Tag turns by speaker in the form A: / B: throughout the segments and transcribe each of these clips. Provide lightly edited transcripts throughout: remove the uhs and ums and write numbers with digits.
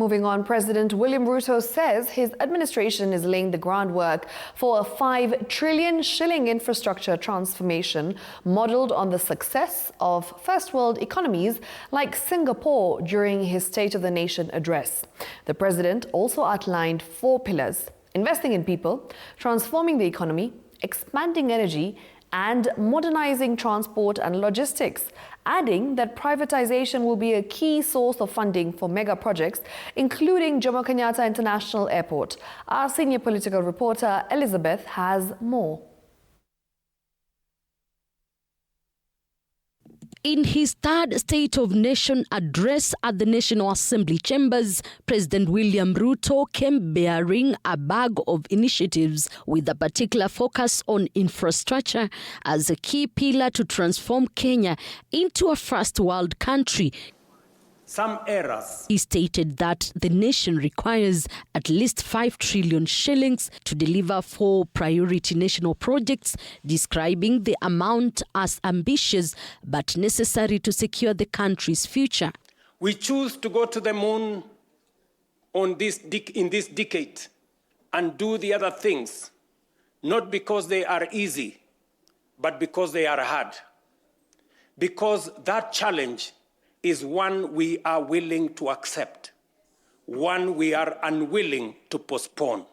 A: Moving on, President William Ruto says his administration is laying the groundwork for a 5 trillion shilling infrastructure transformation modeled on the success of first world economies like Singapore during his State of the Nation address. The president also outlined 4 pillars: investing in people, transforming the economy, expanding energy, and modernizing transport and logistics, adding that privatization will be a key source of funding for mega projects, including Jomo Kenyatta International Airport. Our senior political reporter, Elizabeth, has more.
B: In his third State of Nation address at the National Assembly chambers, President William Ruto came bearing a bag of initiatives with a particular focus on infrastructure as a key pillar to transform Kenya into a first world country.
C: Some errors.
B: He stated that the nation requires at least 5 trillion shillings to deliver 4 priority national projects, describing the amount as ambitious but necessary to secure the country's future.
C: We choose to go to the moon in this decade and do the other things, not because they are easy, but because they are hard. Because that challenge is one we are willing to accept, one we are unwilling to postpone.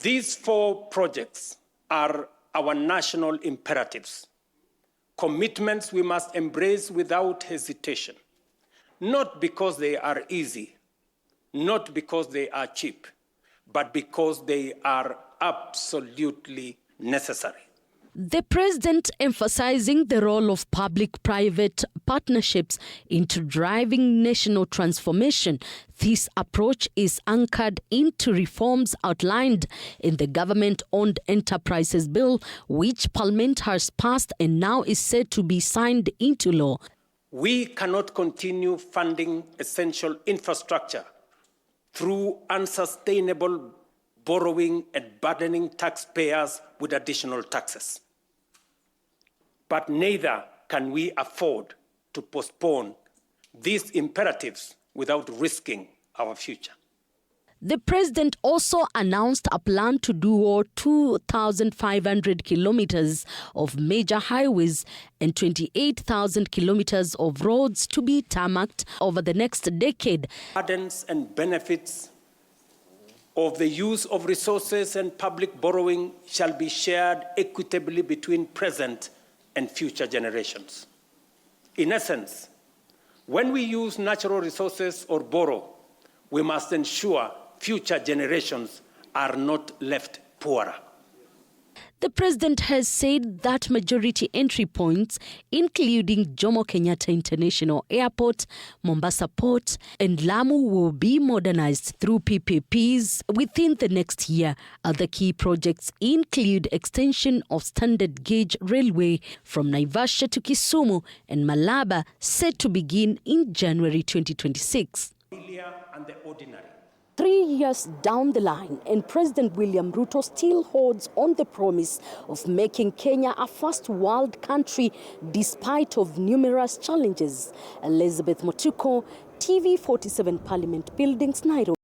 C: These 4 projects are our national imperatives, commitments we must embrace without hesitation, not because they are easy, not because they are cheap, but because they are absolutely necessary.
B: The president emphasizing the role of public-private partnerships into driving national transformation. This approach is anchored into reforms outlined in the government-owned enterprises bill, which Parliament has passed and now is set to be signed into law.
C: We cannot continue funding essential infrastructure through unsustainable borrowing and burdening taxpayers with additional taxes. But neither can we afford to postpone these imperatives without risking our future.
B: The president also announced a plan to do 2,500 kilometers of major highways and 28,000 kilometers of roads to be tarmacked over the next decade.
C: Burdens and benefits of the use of resources and public borrowing shall be shared equitably between present and future generations. In essence, when we use natural resources or borrow, we must ensure future generations are not left poorer.
B: The president has said that majority entry points, including Jomo Kenyatta International Airport, Mombasa Port, and Lamu, will be modernized through PPPs within the next year. Other key projects include extension of standard gauge railway from Naivasha to Kisumu and Malaba, set to begin in January 2026.
C: And the ordinary.
B: 3 years down the line, and President William Ruto still holds on the promise of making Kenya a first world country despite of numerous challenges. Elizabeth Motuko, TV 47 Parliament Buildings, Nairobi.